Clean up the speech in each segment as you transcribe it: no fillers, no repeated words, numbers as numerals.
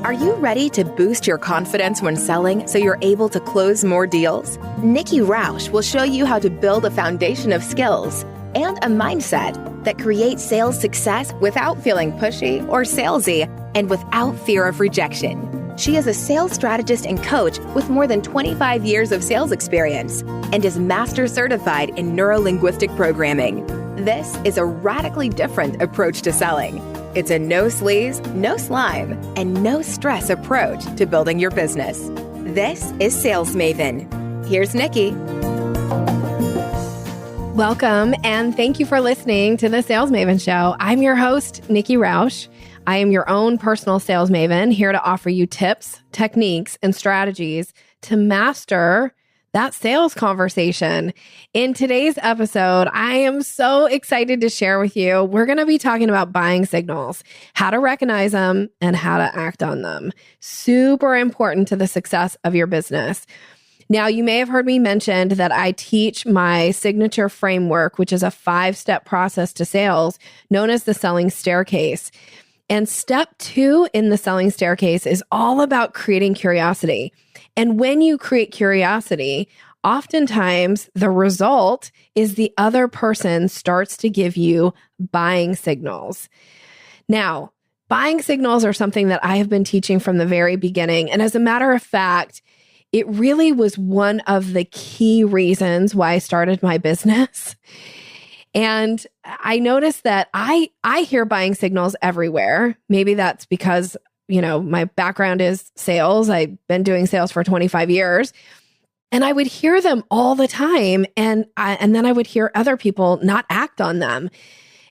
Are you ready to boost your confidence when selling so you're able to close more deals? Nikki Rausch will show you how to build a foundation of skills and a mindset that creates sales success without feeling pushy or salesy and without fear of rejection. She is a sales strategist and coach with more than 25 years of sales experience and is master certified in neuro-linguistic programming. This is a radically different approach to selling. It's a no sleaze, no slime, and no stress approach to building your business. This is Sales Maven. Here's Nikki. Welcome, and thank you for listening to the Sales Maven Show. I'm your host, Nikki Rausch. I am your own personal sales maven, here to offer you tips, techniques, and strategies to master that sales conversation. In today's episode, I am so excited to share with you. We're going to be talking about buying signals, how to recognize them, and how to act on them. Super important to the success of your business. Now, you may have heard me mention that I teach my signature framework, which is a 5-step process to sales known as the selling staircase. And step 2 in the selling staircase is all about creating curiosity. And when you create curiosity, oftentimes the result is the other person starts to give you buying signals. Now, buying signals are something that I have been teaching from the very beginning. And as a matter of fact, it really was one of the key reasons why I started my business. And I noticed that I hear buying signals everywhere. Maybe that's because, my background is sales. I've been doing sales for 25 years. And I would hear them all the time. And then I would hear other people not act on them.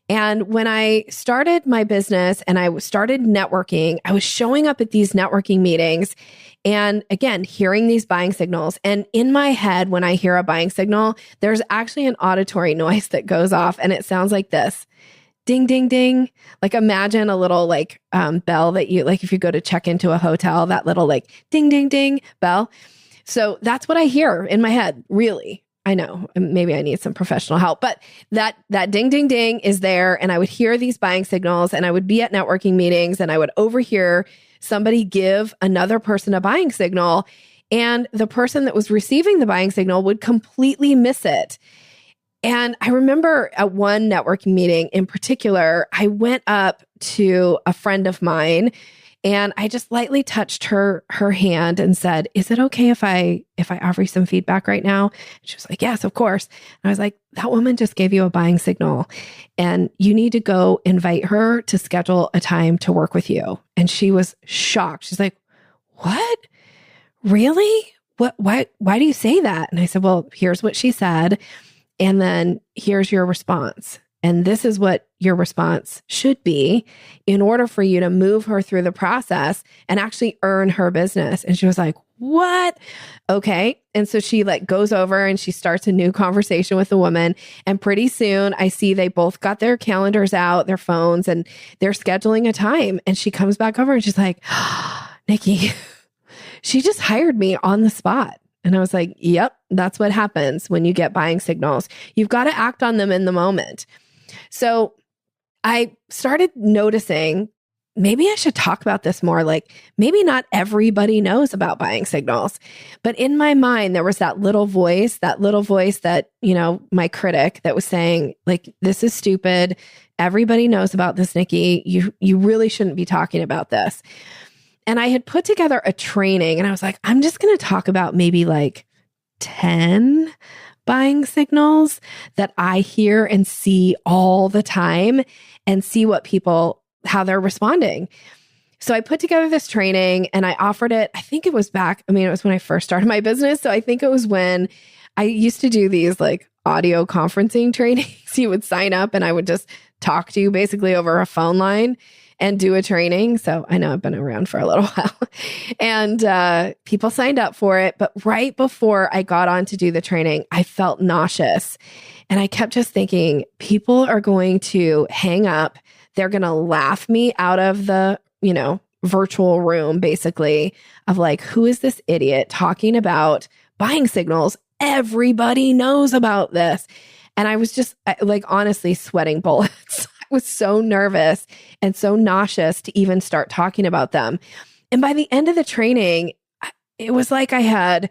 And when I started my business and I started networking, I was showing up at these networking meetings and again, hearing these buying signals. And in my head, when I hear a buying signal, there's actually an auditory noise that goes off and it sounds like this. Ding, ding, ding. Like imagine a little bell that you, if you go to check into a hotel, that little ding, ding, ding bell. So that's what I hear in my head, really. I know maybe I need some professional help, but that ding, ding, ding is there. And I would hear these buying signals and I would be at networking meetings and I would overhear somebody give another person a buying signal. And the person that was receiving the buying signal would completely miss it. And I remember at one networking meeting in particular, I went up to a friend of mine and I just lightly touched her hand and said, "Is it okay if I offer you some feedback right now?" And she was like, "Yes, of course." And I was like, "That woman just gave you a buying signal and you need to go invite her to schedule a time to work with you." And she was shocked. She's like, "What? Really? What? Why do you say that?" And I said, "Well, here's what she said. And then here's your response. And this is what your response should be in order for you to move her through the process and actually earn her business." And she was like, "What? Okay." And so she goes over and she starts a new conversation with the woman. And pretty soon I see they both got their calendars out, their phones, and they're scheduling a time. And she comes back over and she's like, "Nikki, she just hired me on the spot." And I was like, "Yep, that's what happens when you get buying signals. You've got to act on them in the moment." So I started noticing maybe I should talk about this more. Maybe not everybody knows about buying signals, but in my mind, there was that little voice that, my critic that was saying "This is stupid. Everybody knows about this, Nikki. You really shouldn't be talking about this." And I had put together a training and I was like, I'm just going to talk about maybe 10 buying signals that I hear and see all the time and see how they're responding. So I put together this training and I offered it. I think it was it was when I first started my business. So I think it was when I used to do these audio conferencing trainings. You would sign up and I would just talk to you basically over a phone line and do a training. So I know I've been around for a little while and people signed up for it. But right before I got on to do the training, I felt nauseous. And I kept just thinking, people are going to hang up. They're going to laugh me out of the, virtual room, basically, of who is this idiot talking about buying signals? Everybody knows about this. And I was just honestly sweating bullets. I was so nervous and so nauseous to even start talking about them. And by the end of the training, it was like I had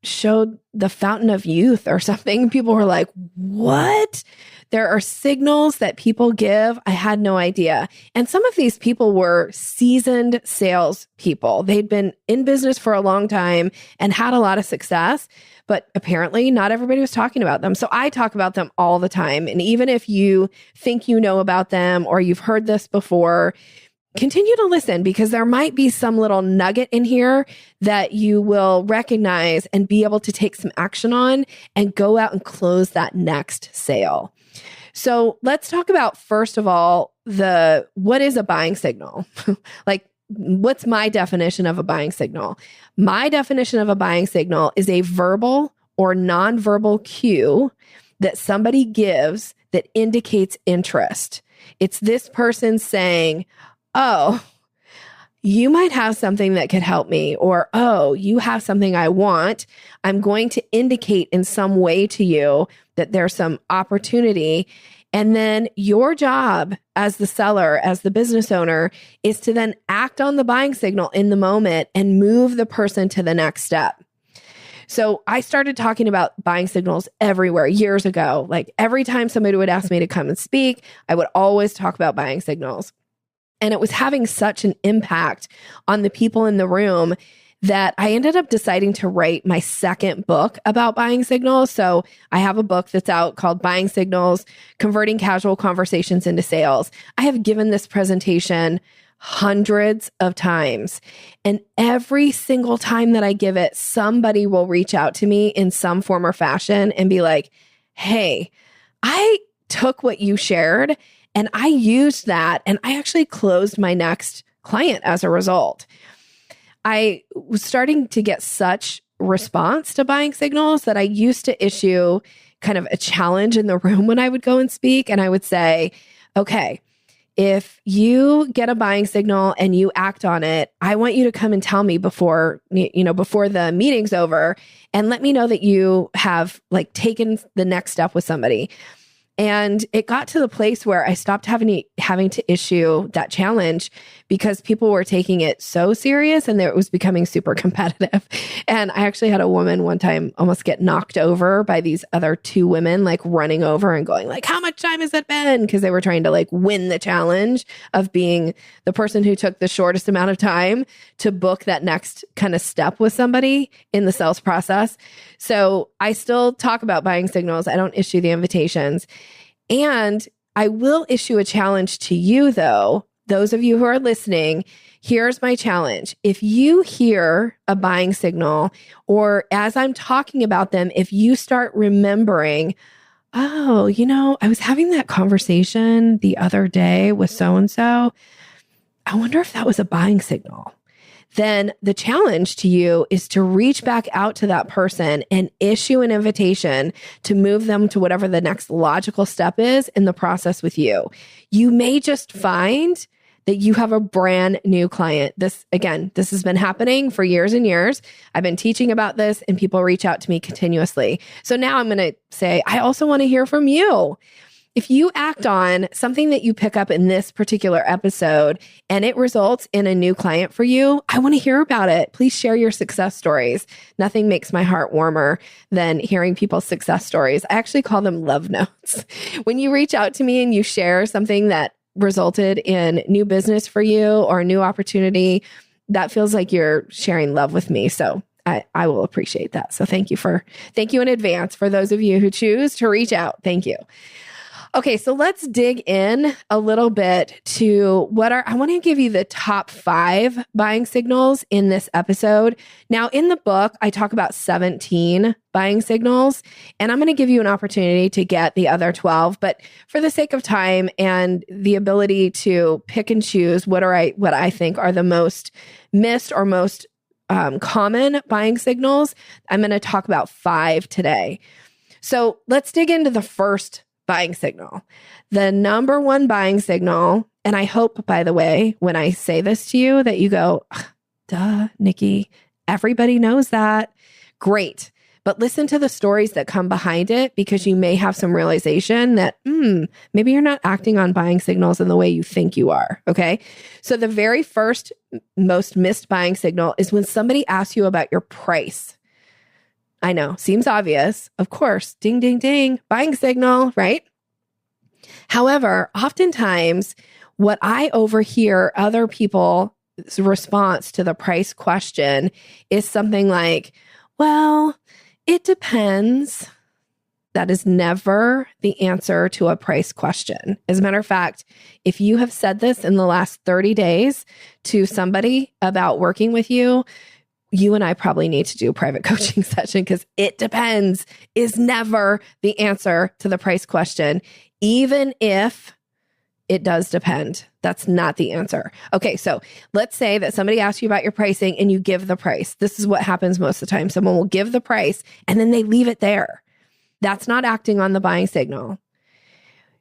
showed the fountain of youth or something. People were like, what? There are signals that people give. I had no idea. And some of these people were seasoned sales people. They'd been in business for a long time and had a lot of success, but apparently not everybody was talking about them. So I talk about them all the time. And even if you think you know about them or you've heard this before, continue to listen, because there might be some little nugget in here that you will recognize and be able to take some action on and go out and close that next sale. So let's talk about, first of all, what is a buying signal? What's my definition of a buying signal? My definition of a buying signal is a verbal or nonverbal cue that somebody gives that indicates interest. It's this person saying, oh, you might have something that could help me, or, oh, you have something I want. I'm going to indicate in some way to you that there's some opportunity. And then your job as the seller, as the business owner, is to then act on the buying signal in the moment and move the person to the next step. So I started talking about buying signals everywhere years ago. Like every time somebody would ask me to come and speak, I would always talk about buying signals. And it was having such an impact on the people in the room that I ended up deciding to write my second book about buying signals. So I have a book that's out called Buying Signals, Converting Casual Conversations into Sales. I have given this presentation hundreds of times. And every single time that I give it, somebody will reach out to me in some form or fashion and be like, hey, I took what you shared and I used that, and I actually closed my next client as a result. I was starting to get such response to buying signals that I used to issue kind of a challenge in the room when I would go and speak. And I would say, okay, if you get a buying signal and you act on it, I want you to come and tell me before the meeting's over, and let me know that you have taken the next step with somebody. And it got to the place where I stopped having to issue that challenge because people were taking it so serious and it was becoming super competitive. And I actually had a woman one time almost get knocked over by these other two women, running over and going how much time has it been? Because they were trying to win the challenge of being the person who took the shortest amount of time to book that next kind of step with somebody in the sales process. So I still talk about buying signals. I don't issue the invitations. And I will issue a challenge to you, though. Those of you who are listening, here's my challenge. If you hear a buying signal, or as I'm talking about them, if you start remembering, oh, I was having that conversation the other day with so-and-so. I wonder if that was a buying signal. Then the challenge to you is to reach back out to that person and issue an invitation to move them to whatever the next logical step is in the process with you. You may just find that you have a brand new client. This has been happening for years and years. I've been teaching about this and people reach out to me continuously. So now I'm going to say, I also want to hear from you. If you act on something that you pick up in this particular episode and it results in a new client for you, I want to hear about it. Please share your success stories. Nothing makes my heart warmer than hearing people's success stories. I actually call them love notes. When you reach out to me and you share something that resulted in new business for you or a new opportunity, that feels like you're sharing love with me. So I will appreciate that. So thank you in advance for those of you who choose to reach out. Thank you. Okay, so let's dig in a little bit to I want to give you the top 5 buying signals in this episode. Now, in the book, I talk about 17 buying signals, and I'm going to give you an opportunity to get the other 12. But for the sake of time and the ability to pick and choose what I think are the most missed or most common buying signals, I'm going to talk about 5 today. So let's dig into the first buying signal. The number one buying signal, and I hope, by the way, when I say this to you, that you go, duh, Nikki, everybody knows that. Great. but listen to the stories that come behind it, because you may have some realization that maybe you're not acting on buying signals in the way you think you are. Okay. So the very first most missed buying signal is when somebody asks you about your price. I know, seems obvious. Of course, ding, ding, ding, buying signal, right? However, oftentimes what I overhear other people's response to the price question is something like, well, it depends. That is never the answer to a price question. As a matter of fact, if you have said this in the last 30 days to somebody about working with you, you and I probably need to do a private coaching session, because it depends is never the answer to the price question, even if it does depend. That's not the answer. Okay, so let's say that somebody asks you about your pricing and you give the price. This is what happens most of the time. Someone will give the price and then they leave it there. That's not acting on the buying signal.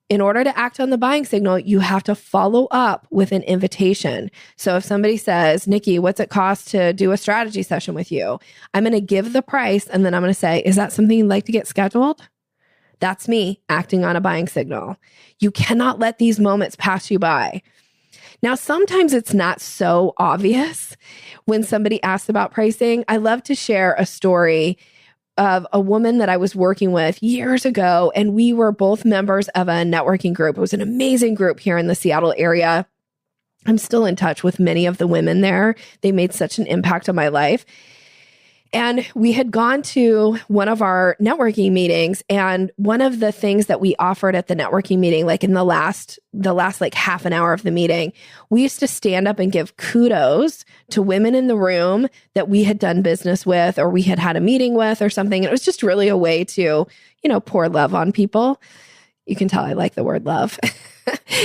In order to act on the buying signal, you have to follow up with an invitation. So if somebody says, Nikki, what's it cost to do a strategy session with you? I'm going to give the price and then I'm going to say, is that something you'd like to get scheduled? That's me acting on a buying signal. You cannot let these moments pass you by. Now, sometimes it's not so obvious when somebody asks about pricing. I love to share a story of a woman that I was working with years ago, and we were both members of a networking group. It was an amazing group here in the Seattle area. I'm still in touch with many of the women there. They made such an impact on my life. And we had gone to one of our networking meetings, and one of the things that we offered at the networking meeting, like in the last like half an hour of the meeting, we used to stand up and give kudos to women in the room that we had done business with, or we had had a meeting with or something. And it was just really a way to, pour love on people. You can tell I like the word love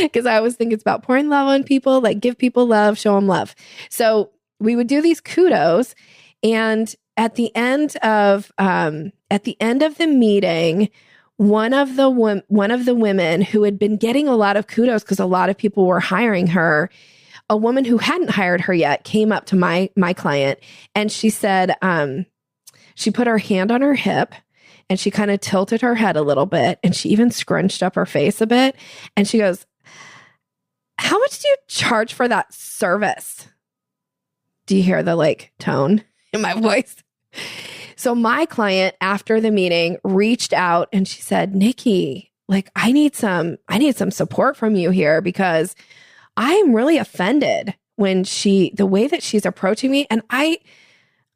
because I always think it's about pouring love on people, like give people love, show them love. So we would do these kudos, and at the end of the meeting, one of the women who had been getting a lot of kudos because a lot of people were hiring her, a woman who hadn't hired her yet, came up to my client, and she said, she put her hand on her hip and she kind of tilted her head a little bit, and she even scrunched up her face a bit, and she goes, "How much do you charge for that service?" Do you hear the tone in my voice? So my client, after the meeting, reached out and she said, Nikki, I need some support from you here, because I'm really offended when the way that she's approaching me, and I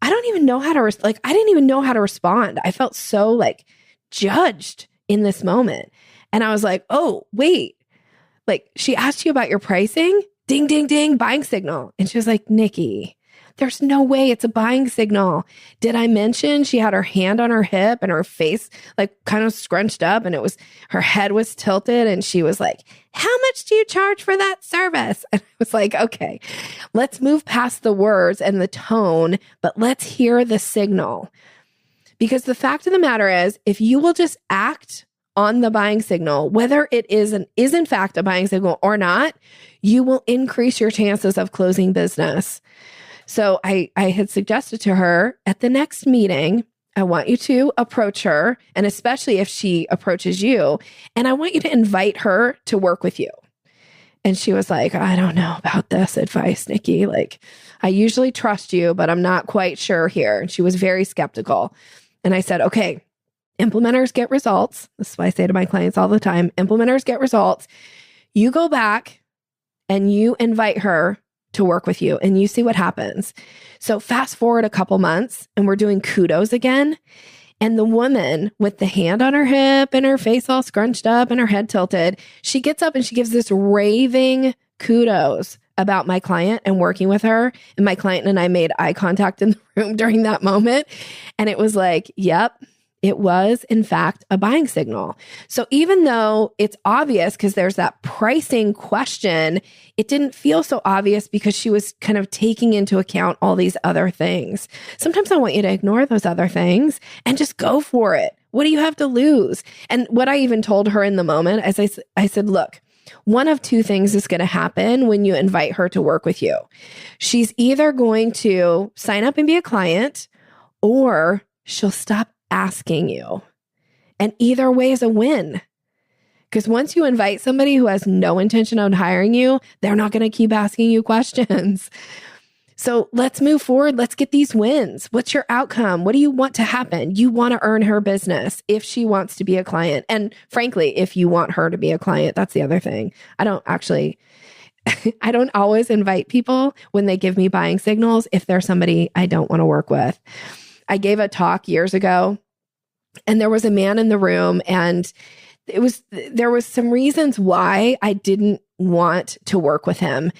don't even know how to, I didn't even know how to respond. I felt so judged in this moment. And I was like, oh, wait, she asked you about your pricing? Ding, ding, ding, buying signal. And she was like, Nikki, there's no way it's a buying signal. Did I mention she had her hand on her hip and her face kind of scrunched up, and her head was tilted, and she was like, how much do you charge for that service? And I was like, okay, let's move past the words and the tone, but let's hear the signal. Because the fact of the matter is, if you will just act on the buying signal, whether it is in fact a buying signal or not, you will increase your chances of closing business. So I had suggested to her, at the next meeting, I want you to approach her, and especially if she approaches you, and I want you to invite her to work with you. And she was like, I don't know about this advice, Nikki. I usually trust you, but I'm not quite sure here. And she was very skeptical. And I said, okay, implementers get results. This is what I say to my clients all the time. Implementers get results. You go back and you invite her to work with you, and you see what happens. So fast forward a couple months, and we're doing kudos again. And the woman with the hand on her hip and her face all scrunched up and her head tilted, she gets up and she gives this raving kudos about my client and working with her. And my client and I made eye contact in the room during that moment. And it was like, yep, it was, in fact, a buying signal. So even though it's obvious because there's that pricing question, it didn't feel so obvious because she was kind of taking into account all these other things. Sometimes I want you to ignore those other things and just go for it. What do you have to lose? And what I even told her in the moment, as I said, look, one of two things is going to happen when you invite her to work with you. She's either going to sign up and be a client, or she'll stop asking you. And either way is a win. Because once you invite somebody who has no intention on hiring you, they're not going to keep asking you questions. So let's move forward. Let's get these wins. What's your outcome? What do you want to happen? You want to earn her business if she wants to be a client. And frankly, if you want her to be a client, that's the other thing. I don't always invite people when they give me buying signals if they're somebody I don't want to work with. I gave a talk years ago and there was a man in the room, and there was some reasons why I didn't want to work with him.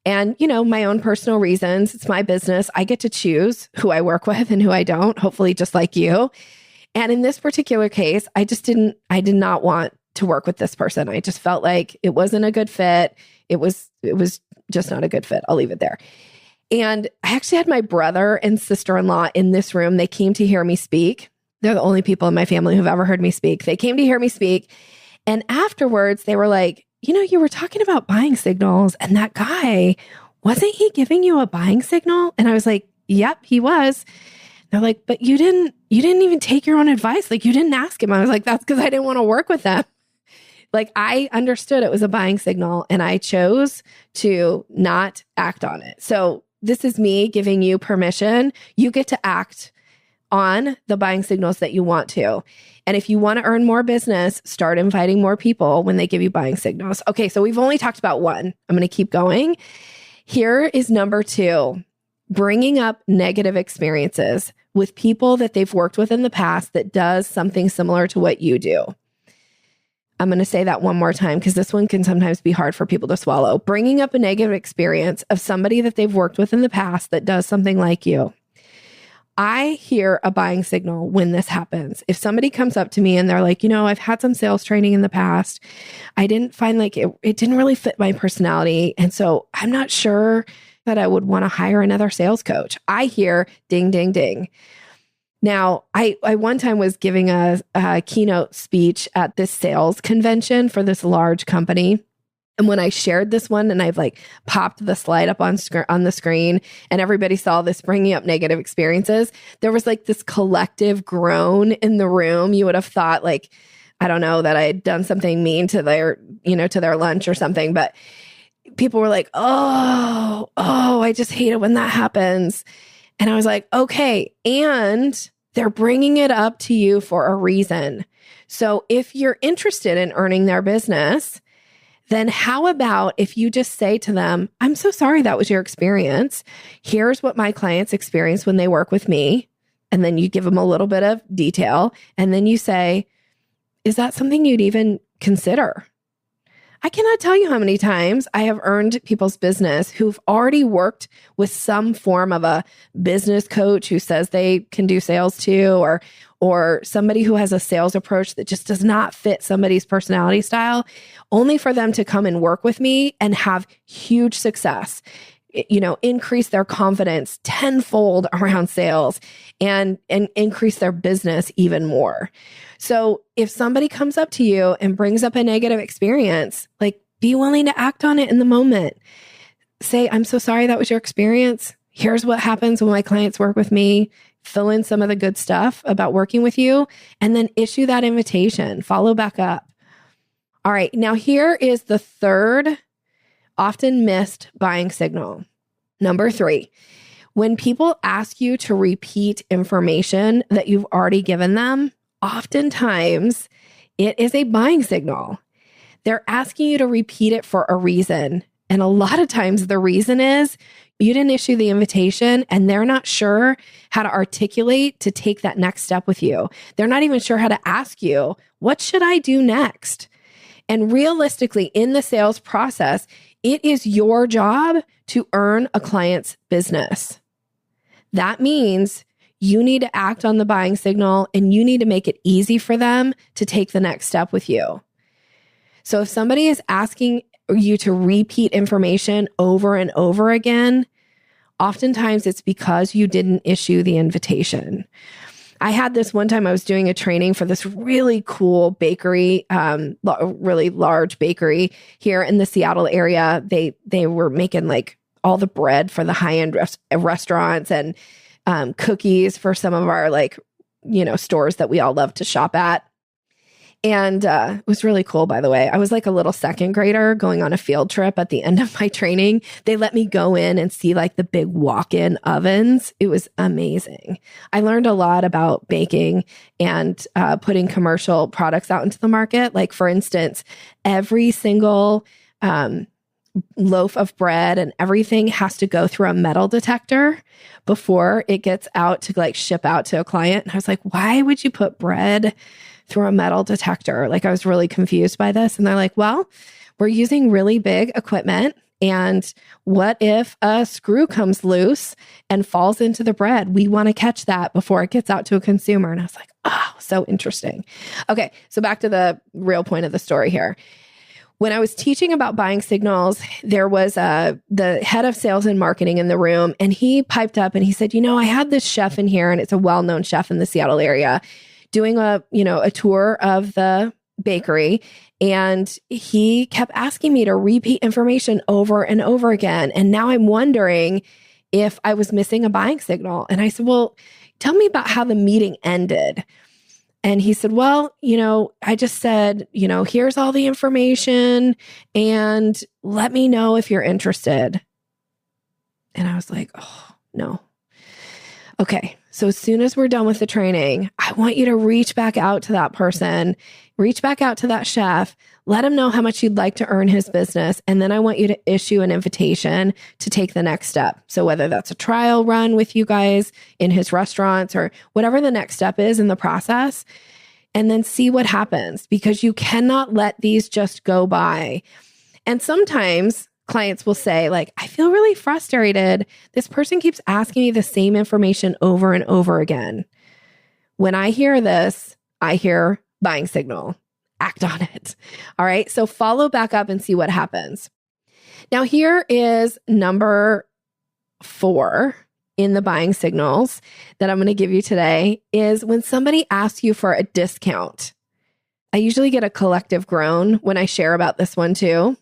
And, my own personal reasons. It's my business. I get to choose who I work with and who I don't, hopefully just like you. And in this particular case, I did not want to work with this person. I just felt like it wasn't a good fit. It was just not a good fit. I'll leave it there. And I actually had my brother and sister-in-law in this room. They came to hear me speak. They're the only people in my family who've ever heard me speak. They came to hear me speak. And afterwards, they were like, you were talking about buying signals, and that guy, wasn't he giving you a buying signal? And I was like, yep, he was. They're like, but you didn't even take your own advice. Like, you didn't ask him. I was like, that's because I didn't want to work with them. Like, I understood it was a buying signal and I chose to not act on it. So this is me giving you permission. You get to act on the buying signals that you want to. And if you want to earn more business, start inviting more people when they give you buying signals. Okay, so we've only talked about one. I'm going to keep going. Here is number 2, bringing up negative experiences with people that they've worked with in the past that does something similar to what you do. I'm going to say that one more time because this one can sometimes be hard for people to swallow. Bringing up a negative experience of somebody that they've worked with in the past that does something like you. I hear a buying signal when this happens. If somebody comes up to me and they're like, I've had some sales training in the past. I didn't find like it didn't really fit my personality. And so I'm not sure that I would want to hire another sales coach. I hear ding, ding, ding. Now, I one time was giving a keynote speech at this sales convention for this large company. And when I shared this one and I've like popped the slide up on the screen and everybody saw this bringing up negative experiences, there was like this collective groan in the room. You would have thought like, I don't know, that I had done something mean to their lunch or something. But people were like, oh, I just hate it when that happens. And I was like, okay. And they're bringing it up to you for a reason. So if you're interested in earning their business, then how about if you just say to them, I'm so sorry that was your experience. Here's what my clients experience when they work with me. And then you give them a little bit of detail. And then you say, is that something you'd even consider? I cannot tell you how many times I have earned people's business who've already worked with some form of a business coach who says they can do sales too, or somebody who has a sales approach that just does not fit somebody's personality style, only for them to come and work with me and have huge success, increase their confidence tenfold around sales and increase their business even more. So if somebody comes up to you and brings up a negative experience, like be willing to act on it in the moment. Say, I'm so sorry that was your experience. Here's what happens when my clients work with me. Fill in some of the good stuff about working with you, and then issue that invitation. Follow back up. All right. Now here is the third often missed buying signal. Number 3, when people ask you to repeat information that you've already given them, oftentimes it is a buying signal. They're asking you to repeat it for a reason. And a lot of times the reason is you didn't issue the invitation and they're not sure how to articulate to take that next step with you. They're not even sure how to ask you, what should I do next? And realistically, in the sales process, it is your job to earn a client's business. That means you need to act on the buying signal and you need to make it easy for them to take the next step with you. So if somebody is asking you to repeat information over and over again, oftentimes it's because you didn't issue the invitation. I had this one time I was doing a training for this really cool bakery, really large bakery here in the Seattle area. They were making like all the bread for the high-end restaurants and cookies for some of our like stores that we all love to shop at. And it was really cool, by the way. I was like a little second grader going on a field trip at the end of my training. They let me go in and see like the big walk-in ovens. It was amazing. I learned a lot about baking and putting commercial products out into the market. Like, for instance, every single loaf of bread and everything has to go through a metal detector before it gets out to like ship out to a client. And I was like, why would you put bread through a metal detector? Like, I was really confused by this. And they're like, well, we're using really big equipment. And what if a screw comes loose and falls into the bread? We want to catch that before it gets out to a consumer. And I was like, oh, so interesting. Okay, so back to the real point of the story here. When I was teaching about buying signals, there was the head of sales and marketing in the room, and he piped up and he said, I had this chef in here, and it's a well-known chef in the Seattle area, doing a tour of the bakery. And he kept asking me to repeat information over and over again. And now I'm wondering if I was missing a buying signal. And I said, well, tell me about how the meeting ended. And he said, well, I just said, here's all the information and let me know if you're interested. And I was like, oh, no. Okay. So as soon as we're done with the training, I want you to reach back out to that person, reach back out to that chef, let him know how much you'd like to earn his business. And then I want you to issue an invitation to take the next step. So whether that's a trial run with you guys in his restaurants or whatever the next step is in the process, and then see what happens, because you cannot let these just go by. And sometimes clients will say, like, I feel really frustrated. This person keeps asking me the same information over and over again. When I hear this, I hear buying signal. Act on it. All right. So follow back up and see what happens. Now, here is number 4 in the buying signals that I'm going to give you today is when somebody asks you for a discount. I usually get a collective groan when I share about this one too.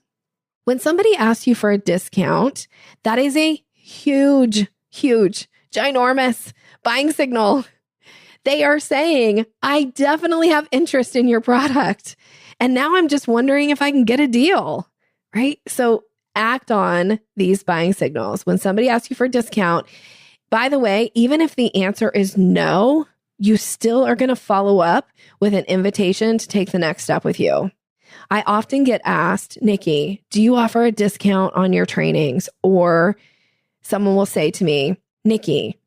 When somebody asks you for a discount, that is a huge, ginormous buying signal. They are saying, I definitely have interest in your product. And now I'm just wondering if I can get a deal, right? So act on these buying signals. When somebody asks you for a discount, by the way, even if the answer is no, you still are going to follow up with an invitation to take the next step with you. I often get asked, Nikki, do you offer a discount on your trainings? Or someone will say to me, Nikki,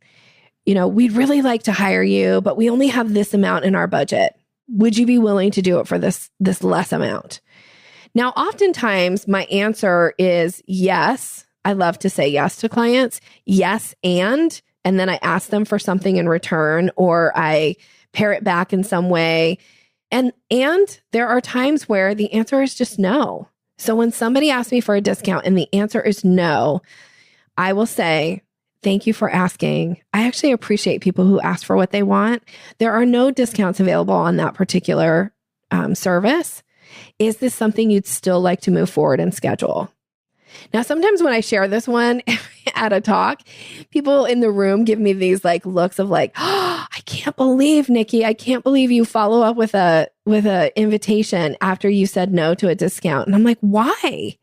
we'd really like to hire you, but we only have this amount in our budget. Would you be willing to do it for this less amount? Now, oftentimes my answer is yes. I love to say yes to clients. Yes, and then I ask them for something in return, or I pare it back in some way. And there are times where the answer is just no. So when somebody asks me for a discount and the answer is no, I will say, thank you for asking. I actually appreciate people who ask for what they want. There are no discounts available on that particular service. Is this something you'd still like to move forward and schedule? Now, sometimes when I share this one at a talk, people in the room give me these like looks of like, oh, I can't believe, Nikki, I can't believe you follow up with a invitation after you said no to a discount. And I'm like, why?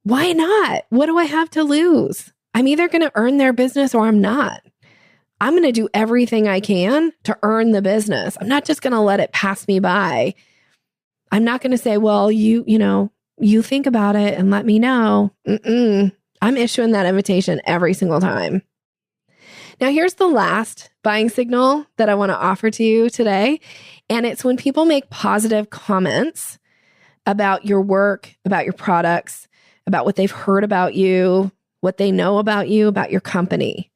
Why not? What do I have to lose? I'm either going to earn their business or I'm not. I'm going to do everything I can to earn the business. I'm not just going to let it pass me by. I'm not going to say, well, you think about it and let me know. I'm issuing that invitation every single time. Now, here's the last buying signal that I want to offer to you today. And it's when people make positive comments about your work, about your products, about what they've heard about you, what they know about you, about your company.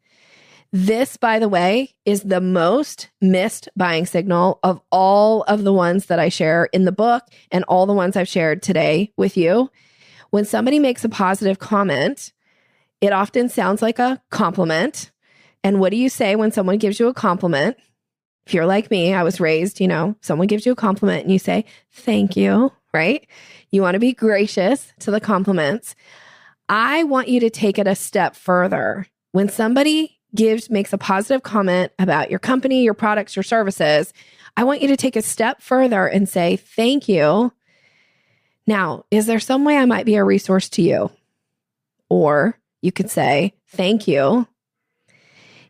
This, by the way, is the most missed buying signal of all of the ones that I share in the book and all the ones I've shared today with you. When somebody makes a positive comment, it often sounds like a compliment. And what do you say when someone gives you a compliment? If you're like me, I was raised, someone gives you a compliment and you say, thank you, right? You want to be gracious to the compliments. I want you to take it a step further. When somebody makes a positive comment about your company, your products, your services, I want you to take a step further and say, thank you. Now, is there some way I might be a resource to you? Or you could say, thank you.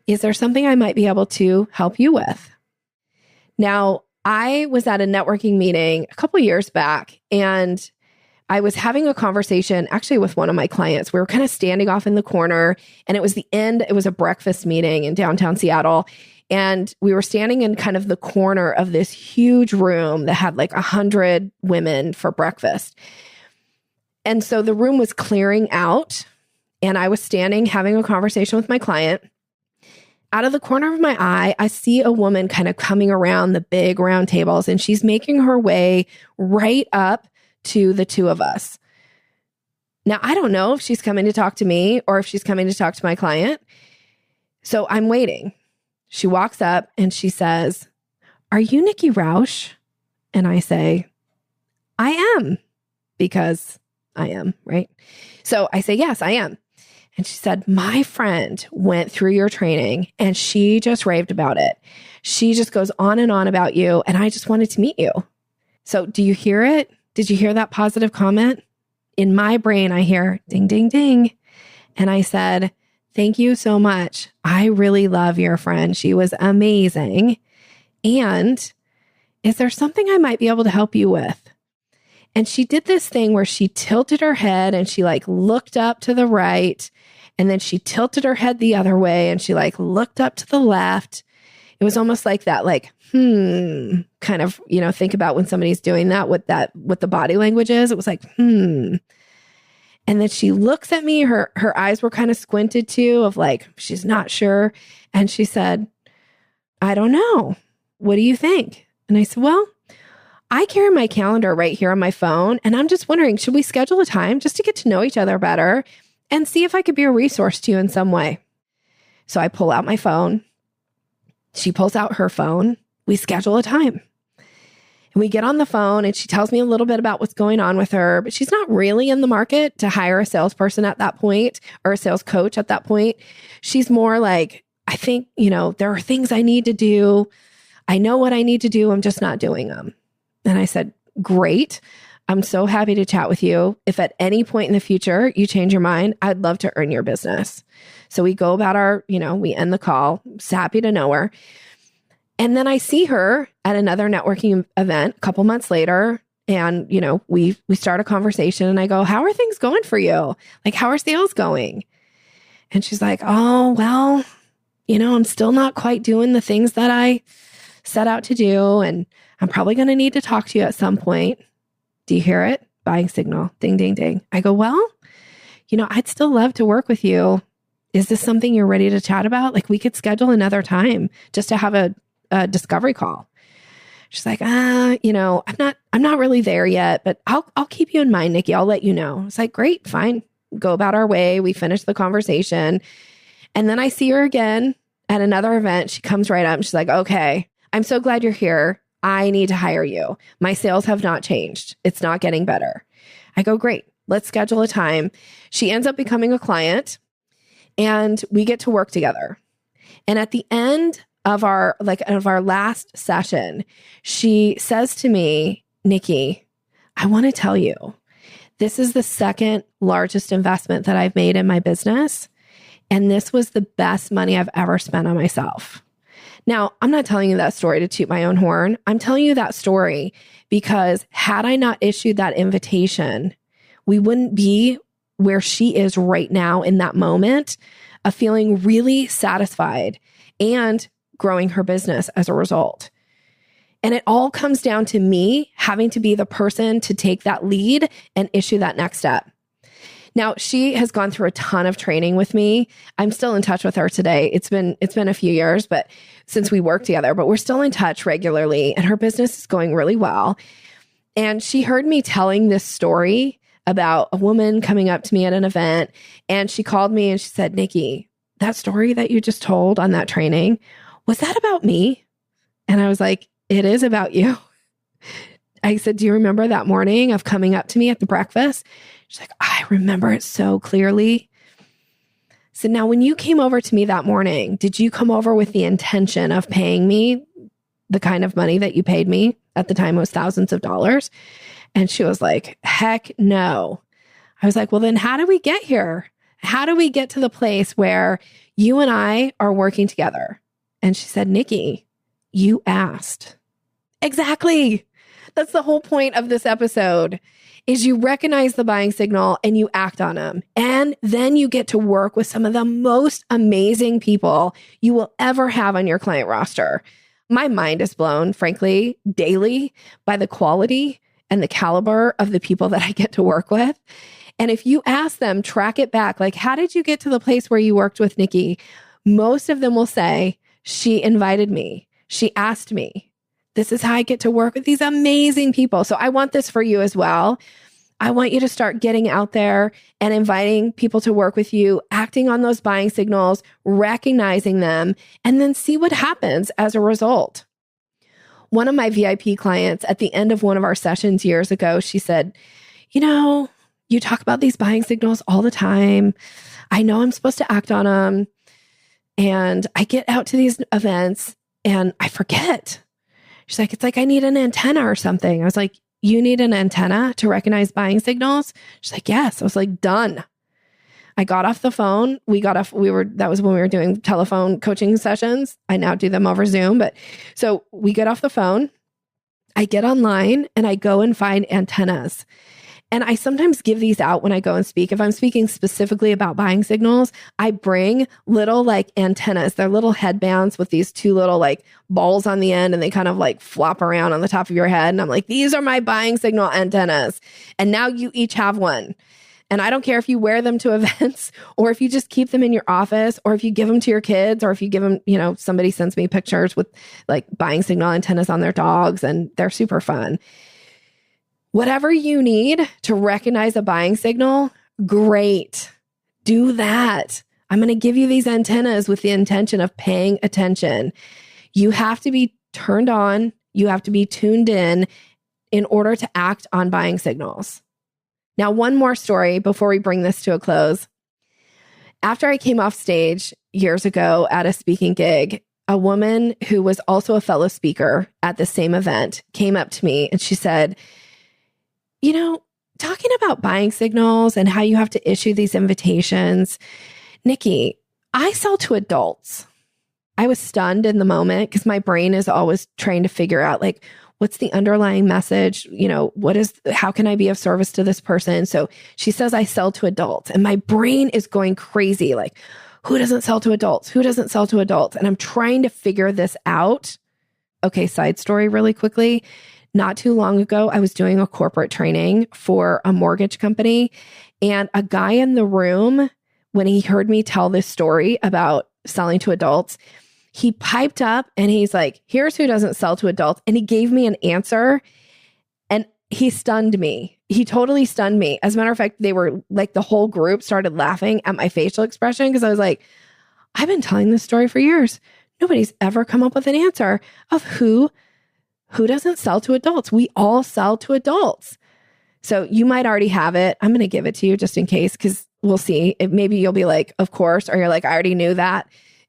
Is there something I might be able to help you with? Now, I was at a networking meeting a couple years back, and I was having a conversation actually with one of my clients. We were kind of standing off in the corner, and it was a breakfast meeting in downtown Seattle. And we were standing in kind of the corner of this huge room that had like 100 women for breakfast. And so the room was clearing out, and I was standing having a conversation with my client. Out of the corner of my eye, I see a woman kind of coming around the big round tables, and she's making her way right up to the two of us. Now, I don't know if she's coming to talk to me or if she's coming to talk to my client. So I'm waiting. She walks up and she says, "Are you Nikki Rausch?" And I say, "I am," because I am, right? So I say, "Yes, I am." And she said, "My friend went through your training and she just raved about it. She just goes on and on about you. And I just wanted to meet you." So do you hear it? Did you hear that positive comment? In my brain, I hear ding, ding, ding. And I said, "Thank you so much. I really love your friend. She was amazing. And is there something I might be able to help you with?" And she did this thing where she tilted her head and she like looked up to the right, and then she tilted her head the other way and she like looked up to the left. It was almost like that, like, kind of, think about when somebody's doing that, what the body language is. It was like, And then she looks at me, her eyes were kind of squinted too, of like, she's not sure. And she said, "I don't know. What do you think?" And I said, "Well, I carry my calendar right here on my phone, and I'm just wondering, should we schedule a time just to get to know each other better and see if I could be a resource to you in some way?" So I pull out my phone. She pulls out her phone. We schedule a time. And we get on the phone, and she tells me a little bit about what's going on with her, but she's not really in the market to hire a salesperson at that point or a sales coach at that point. She's more like, I think, there are things I need to do. I know what I need to do. I'm just not doing them. And I said, "Great. I'm so happy to chat with you. If at any point in the future you change your mind, I'd love to earn your business." So we go about we end the call. Just happy to know her. And then I see her at another networking event a couple months later. And, we start a conversation, and I go, "How are things going for you? Like, how are sales going?" And she's like, "Oh, well, I'm still not quite doing the things that I set out to do. And I'm probably going to need to talk to you at some point." Do you hear it? Buying signal. Ding, ding, ding. I go, "Well, I'd still love to work with you. Is this something you're ready to chat about? Like, we could schedule another time just to have a discovery call." She's like, I'm not really there yet, but I'll keep you in mind, Nikki. I'll let you know." It's like, "Great, fine." Go about our way. We finish the conversation. And then I see her again at another event. She comes right up and she's like, "Okay, I'm so glad you're here. I need to hire you. My sales have not changed. It's not getting better." I go, "Great. Let's schedule a time." She ends up becoming a client, and we get to work together. And at the end of our last session, she says to me, "Nikki, I want to tell you, this is the second largest investment that I've made in my business. And this was the best money I've ever spent on myself." Now, I'm not telling you that story to toot my own horn. I'm telling you that story because had I not issued that invitation, we wouldn't be where she is right now in that moment of feeling really satisfied and growing her business as a result. And it all comes down to me having to be the person to take that lead and issue that next step. Now, she has gone through a ton of training with me. I'm still in touch with her today. It's been a few years, but since we work together, but we're still in touch regularly, and her business is going really well. And she heard me telling this story about a woman coming up to me at an event, and she called me and she said, "Nikki, that story that you just told on that training, was that about me?" And I was like, "It is about you." I said, "Do you remember that morning of coming up to me at the breakfast?" She's like, "I remember it so clearly." So now when you came over to me that morning, did you come over with the intention of paying me the kind of money that you paid me? At the time, it was thousands of dollars. And she was like, heck no. I was like, well, then how do we get here? How do we get to the place where you and I are working together? And she said, Nikki, you asked. Exactly. That's the whole point of this episode, is you recognize the buying signal and you act on them. And then you get to work with some of the most amazing people you will ever have on your client roster. My mind is blown, frankly, daily by the quality and the caliber of the people that I get to work with. And if you ask them, track it back, like, how did you get to the place where you worked with Nikki? Most of them will say, she invited me. She asked me. This is how I get to work with these amazing people. So I want this for you as well. I want you to start getting out there and inviting people to work with you, acting on those buying signals, recognizing them, and then see what happens as a result. One of my VIP clients at the end of one of our sessions years ago, she said, you talk about these buying signals all the time. I know I'm supposed to act on them. And I get out to these events and I forget. She's like, it's like I need an antenna or something. I was like, you need an antenna to recognize buying signals? She's like, yes. I was like, done. I got off the phone. That was when we were doing telephone coaching sessions. I now do them over Zoom. But so we get off the phone, I get online and I go and find antennas. And I sometimes give these out when I go and speak. If I'm speaking specifically about buying signals, I bring little like antennas. They're little headbands with these two little like balls on the end, and they kind of like flop around on the top of your head. And I'm like, these are my buying signal antennas. And now you each have one. And I don't care if you wear them to events or if you just keep them in your office or if you give them to your kids or if you give them, somebody sends me pictures with like buying signal antennas on their dogs and they're super fun. Whatever you need to recognize a buying signal, great. Do that. I'm going to give you these antennas with the intention of paying attention. You have to be turned on. You have to be tuned in order to act on buying signals. Now, one more story before we bring this to a close. After I came off stage years ago at a speaking gig, a woman who was also a fellow speaker at the same event came up to me and she said, talking about buying signals and how you have to issue these invitations, Nikki, I sell to adults. I was stunned in the moment because my brain is always trying to figure out like, what's the underlying message? How can I be of service to this person? So she says, I sell to adults, and my brain is going crazy. Like, who doesn't sell to adults? Who doesn't sell to adults? And I'm trying to figure this out. Okay. Side story really quickly. Not too long ago, I was doing a corporate training for a mortgage company, and a guy in the room, when he heard me tell this story about selling to adults, he piped up and he's like, here's who doesn't sell to adults. And he gave me an answer and he stunned me. He totally stunned me. As a matter of fact, they were like, the whole group started laughing at my facial expression because I was like, I've been telling this story for years. Nobody's ever come up with an answer of who doesn't sell to adults. We all sell to adults. So you might already have it. I'm going to give it to you just in case, because we'll see. Maybe you'll be like, of course, or you're like, I already knew that.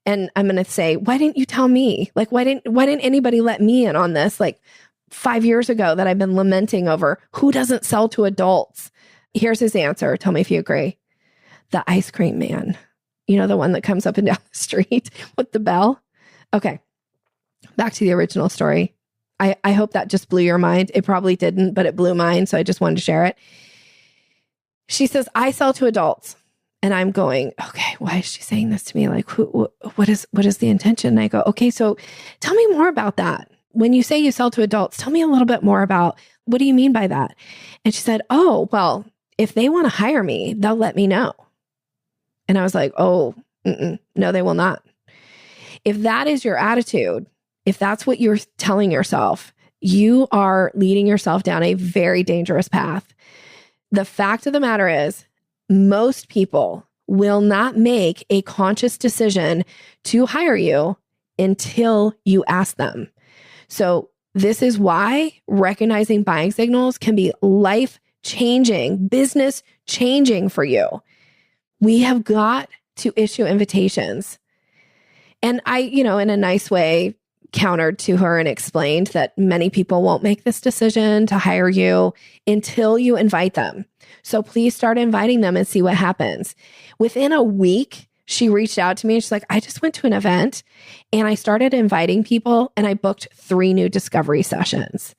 And I'm going to say, why didn't you tell me? Like, why didn't anybody let me in on this? Like 5 years ago that I've been lamenting over who doesn't sell to adults. Here's his answer. Tell me if you agree. The ice cream man, the one that comes up and down the street with the bell. Okay. Back to the original story. I hope that just blew your mind. It probably didn't, but it blew mine. So I just wanted to share it. She says, I sell to adults. And I'm going, okay, why is she saying this to me? Like, what is the intention? And I go, okay, so tell me more about that. When you say you sell to adults, tell me a little bit more about, what do you mean by that? And she said, oh, well, if they want to hire me, they'll let me know. And I was like, oh, no, they will not. If that is your attitude, if that's what you're telling yourself, you are leading yourself down a very dangerous path. The fact of the matter is, most people will not make a conscious decision to hire you until you ask them. So this is why recognizing buying signals can be life-changing, business-changing for you. We have got to issue invitations. And I, in a nice way, countered to her and explained that many people won't make this decision to hire you until you invite them. So please start inviting them and see what happens. Within a week, she reached out to me and she's like, I just went to an event and I started inviting people and I booked 3 new discovery sessions.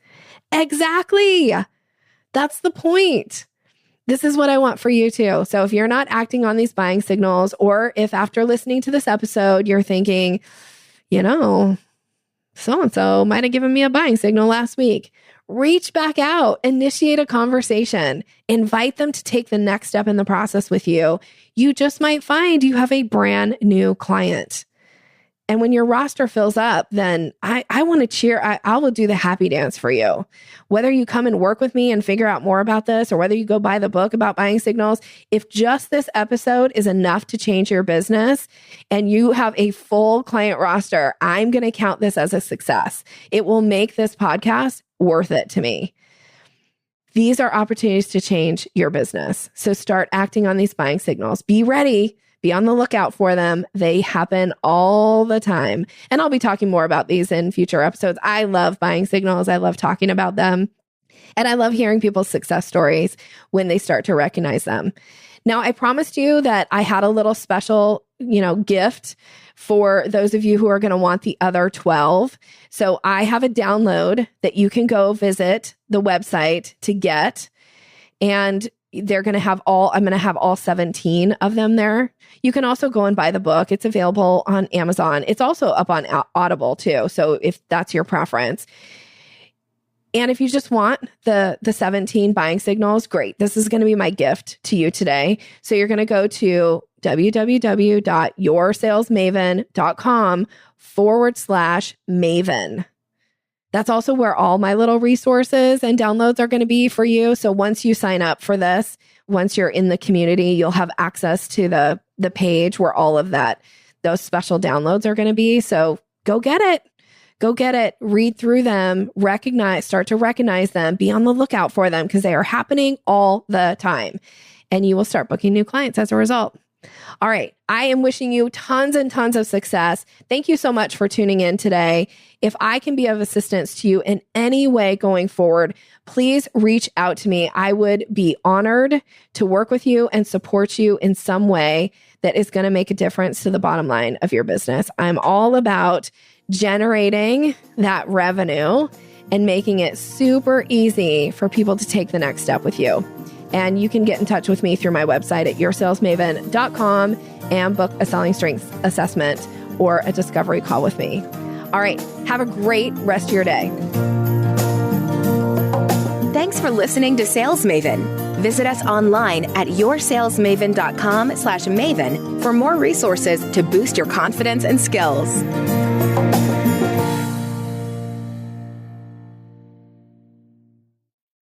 Exactly. That's the point. This is what I want for you too. So if you're not acting on these buying signals, or if after listening to this episode, you're thinking, so-and-so might have given me a buying signal last week, reach back out, initiate a conversation, invite them to take the next step in the process with you. You just might find you have a brand new client. And when your roster fills up, then I want to cheer. I will do the happy dance for you. Whether you come and work with me and figure out more about this, or whether you go buy the book about buying signals, if just this episode is enough to change your business and you have a full client roster, I'm going to count this as a success. It will make this podcast worth it to me. These are opportunities to change your business. So start acting on these buying signals. Be ready. Be on the lookout for them. They happen all the time. And I'll be talking more about these in future episodes. I love buying signals. I love talking about them. And I love hearing people's success stories when they start to recognize them. Now, I promised you that I had a little special, gift for those of you who are going to want the other 12. So I have a download that you can go visit the website to get. And I'm going to have all 17 of them there. You can also go and buy the book. It's available on Amazon. It's also up on Audible too. So if that's your preference. And if you just want the 17 buying signals, great. This is going to be my gift to you today. So you're going to go to www.yoursalesmaven.com/Maven. That's also where all my little resources and downloads are going to be for you. So once you sign up for this, once you're in the community, you'll have access to the page where all of those special downloads are going to be. So go get it. Go get it. Read through them, start to recognize them, be on the lookout for them because they are happening all the time. And you will start booking new clients as a result. All right. I am wishing you tons and tons of success. Thank you so much for tuning in today. If I can be of assistance to you in any way going forward, please reach out to me. I would be honored to work with you and support you in some way that is going to make a difference to the bottom line of your business. I'm all about generating that revenue and making it super easy for people to take the next step with you. And you can get in touch with me through my website at yoursalesmaven.com and book a selling strengths assessment or a discovery call with me. All right. Have a great rest of your day. Thanks for listening to Sales Maven. Visit us online at yoursalesmaven.com/Maven for more resources to boost your confidence and skills.